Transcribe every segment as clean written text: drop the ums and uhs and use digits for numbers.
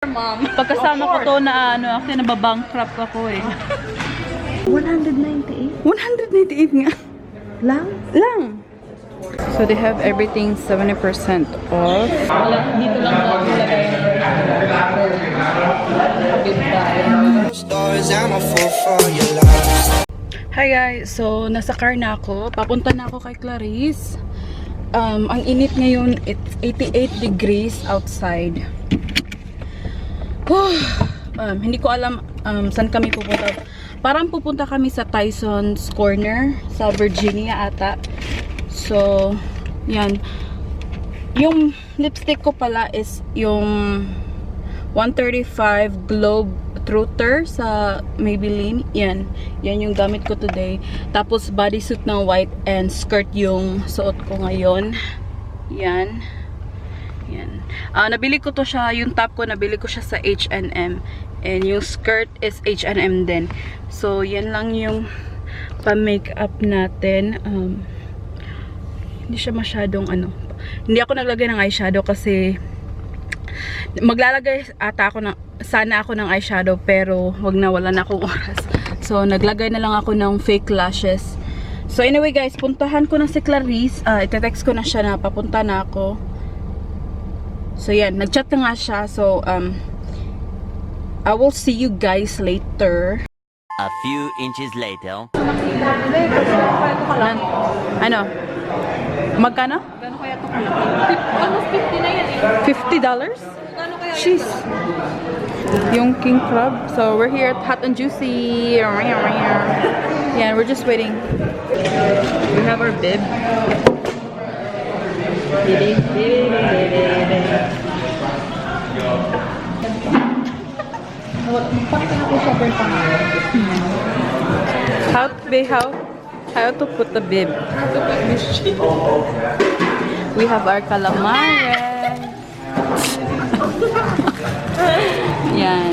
Mom. Pagkasama ko to na ano, kasi nababankrupt ako eh. 198? 198 nga. Lang? Lang. So they have everything 70% off. Wala, dito lang daw nilagay ang Hi guys, so nasa car na ako. Papunta na ako kay Clarice. Ang init ngayon, it's 88 degrees outside. Hindi ko alam saan kami pupunta. Parang pupunta kami sa Tyson's Corner sa Virginia ata. So, yan. Yung lipstick ko pala is yung 135 Globe Truther sa Maybelline. Yan. Yan yung gamit ko today. Tapos bodysuit na white and skirt yung suot ko ngayon. Yan. Yan. Nabili ko to siya, yung top ko nabili ko siya sa H&M. And yung skirt is H&M din. So, yan lang yung pa-makeup natin. Hindi siya masyadong ano. Hindi ako naglagay ng eyeshadow kasi maglalagay ata ako ng, sana ako ng eyeshadow pero wag na, wala na akong oras. So, naglagay na lang ako ng fake lashes. So, anyway guys, puntahan ko na si Clarice. Ite-text ko na siya na papunta na ako. So, yan. Nag-chat na nga siya. So, I will see you guys later. A few inches later. Ano? Magkano? Gano'n kaya ito kalaki? Almost 50 na yan eh. $50? Gano'n kaya Jeez. Yung king crab. So, we're here at Hot and Juicy. Yeah, we're just waiting. We have our bib. How to put the bib? We have our calamares. Yan.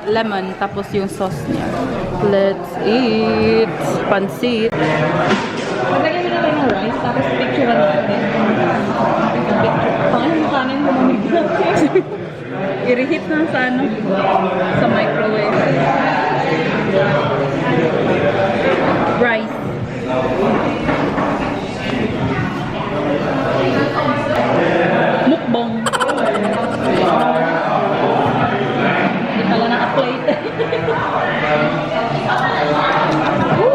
Lemon. Tapos yung sauce niya. Let's eat. Pansit. Maglagay mo na tayo ng rice, tapos picture natin. Pangalan mo kanin mo mamigyan. I-reheat na sa ano? Sa microwave. Rice. Mukbang. Hindi pala naka-plate.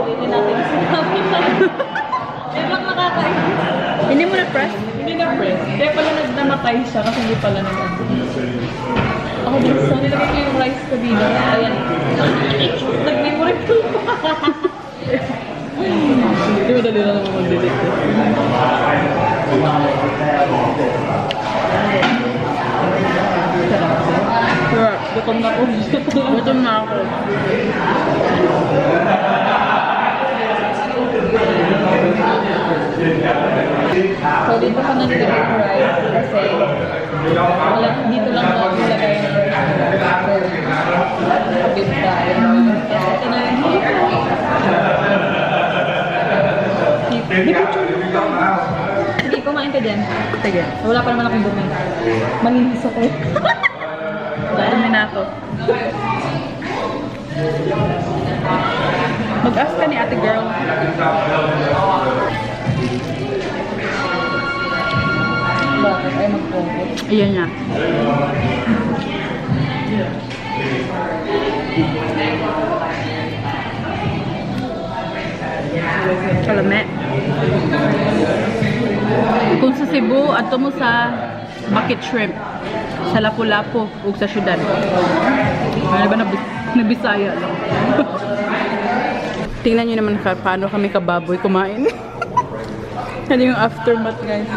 Hindi natin sinabi na. Yan lang nakakain. Hindi mo na-press? Hindi na-press. Kaya pala nagdamatay siya kasi hindi pala ako din sa nilagay ko yung rice ko dito. Ayan. Nag-memory ko. Di ba dali na naman mag-delete ko? Sarap. Gutom na ako. Gutom na ako. So dito ko na nilagay yung rice kasi wala, dito lang daw nilagay yung ito na yung hindi, kumain ka dyan. Sige. Wala pa naman akong dumi. Malinis ako. Dumi na ako. Mag-ask ka ni ate girl. Bakit? Ay mag-focus. Ayan niya. Kalame. Kung sa Cebu, ato mo sa bucket shrimp. Sa Lapu-Lapu, ug sa syudad. Ano ba nabisaya lang. Tingnan nyo naman paano kami kababoy kumain. Ano yung aftermath guys.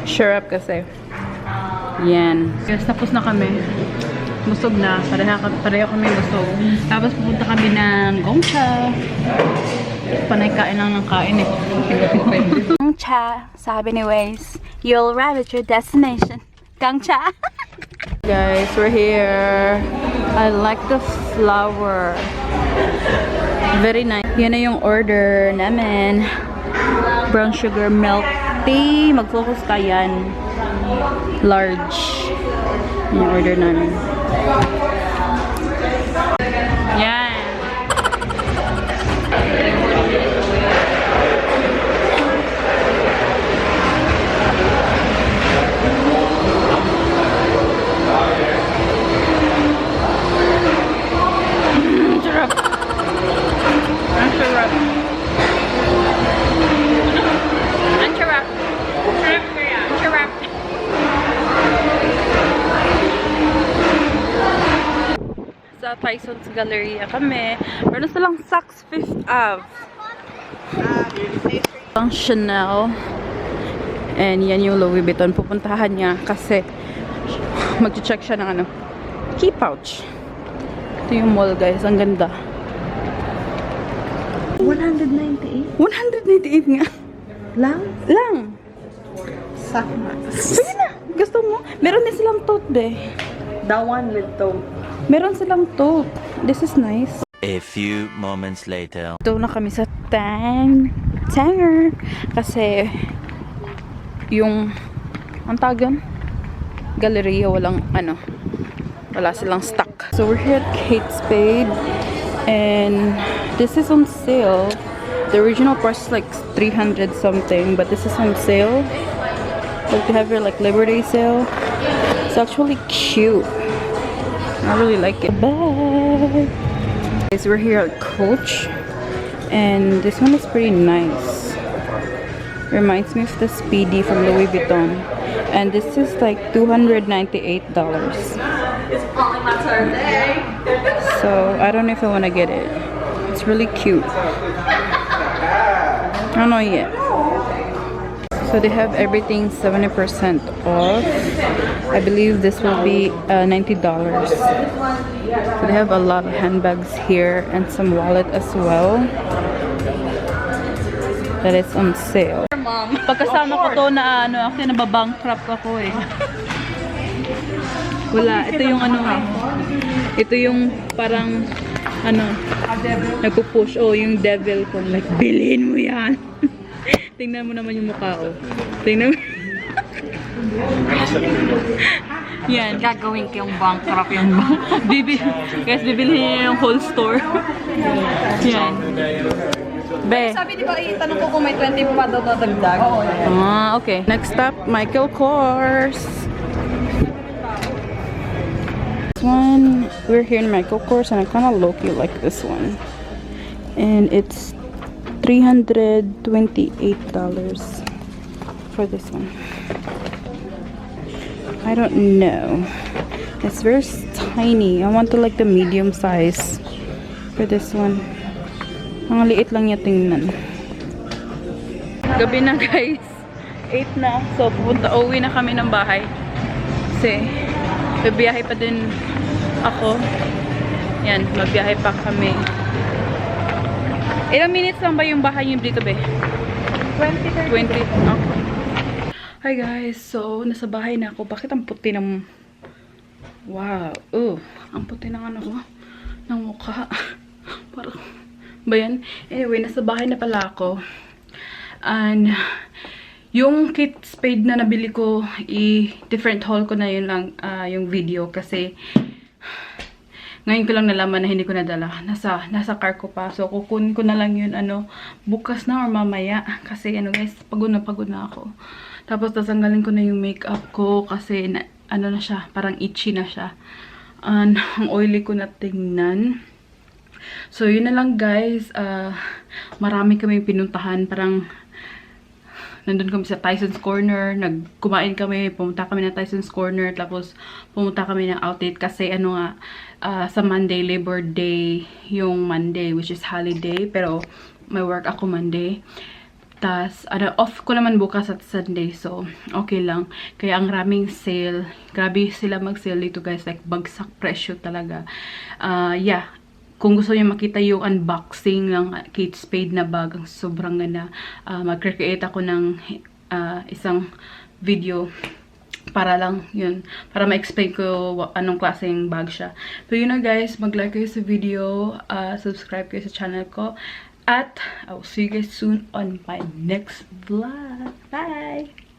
Sure up kasi. Yan. Yes, tapos na kami. Busog na. Pareho kami busog. Tapos pupunta kami ng Gongcha. Panay kain lang ng kain eh. Gongcha, sabi ni Waze, you'll arrive at your destination. Gongcha. Guys, we're here. I like the flower. Very nice. Yan na yung order namin. Brown sugar milk tea. Mag-focus ka yan. Large. Yung order namin. Yan. Sarap. Ang sarap. Ang sarap. Sarap kaya. Ang sarap. Sa Tyson's Galleria kami. Meron silang Saks 5th Ave. Ang Chanel. And yan yung Louis Vuitton. Pupuntahan niya kasi mag-check siya ng ano, key pouch. Ito yung mall, guys. Ang ganda. 198 198 nga. lang? Lang. Sakma. Sige na. Gusto mo? Meron din silang tote, be. The one with tote. Meron silang tote. This is nice. A few moments later. Ito na kami sa Tanger. Kasi yung ang tagan Galleria walang ano, wala silang stock. So we're here at Kate Spade and this is on sale. The original price is like 300 something, but this is on sale. Like they have here like Liberty sale. It's actually cute. I really like it. Bye. Guys, we're here at Coach and this one is pretty nice. Reminds me of the Speedy from Louis Vuitton. And this is like $298. It's only my turn day. So I don't know if I want to get it. It's really cute. I don't know yet. So they have everything 70% off. I believe this will be $90. So they have a lot of handbags here and some wallet as well. That is on sale. Mom. Pagkasama ko to na ano, actually nababankrupt ako eh. Wala, ito yung ano eh. Ito yung parang ano, nagpo-push. Oh, yung devil ko. Like, bilhin mo yan. Tingnan mo naman yung mukha oh. Tingnan mo. Yan. Gagawin ko yung bankrupt yung Guys, bibilhin niya yung whole store. Yan. Be. Sabi di ba, itanong ko kung may 20 pa daw dadagdag. Ah, okay. Next stop, Michael Kors. This one, we're here in Michael Kors and I kind of low-key like this one. And it's $328 for this one. I don't know. It's very tiny. I want to like the medium size for this one. Ang liit lang niya tingnan. Gabi na guys. 8 na. So uwi na kami ng bahay. Kasi babiyahe pa din ako. Yan, magbiyahe pa kami. Ilang minutes lang ba yung bahay yung dito be? 20. 20. Okay. Hi guys. So nasa bahay na ako. Bakit ang puti ng... Wow. Ang puti ng ano ko. Ng mukha. Parang... ba yan? Anyway, nasa bahay na pala ako. And yung Kate Spade na nabili ko, different haul ko na yun lang yung video kasi ngayon ko lang nalaman na hindi ko nadala. Nasa car ko pa. So kukunin ko na lang yun bukas na or mamaya kasi guys, pagod na ako. Tapos tatanggalin ko na yung makeup ko kasi na siya, parang itchy na siya. And ang oily ko na tingnan. So, yun na lang guys. Marami kami pinuntahan. Parang, nandun kami sa Tyson's Corner. Nagkumain kami. Pumunta kami na Tyson's Corner. Tapos, pumunta kami ng outlet. Kasi, sa Monday, Labor Day. Yung Monday, which is holiday. Pero, may work ako Monday. Tas, off ko naman bukas at Sunday. So, okay lang. Kaya, ang raming sale. Grabe sila mag-sale dito guys. Like, bagsak presyo talaga. Yeah. Kung gusto niyo makita yung unboxing ng Kate Spade na bag, ang sobrang ganda. Mag-create ako ng isang video para lang yun. Para ma-explain ko anong klaseng bag siya. So yun na guys, mag-like kayo sa video, subscribe kayo sa channel ko. At I will see you guys soon on my next vlog. Bye!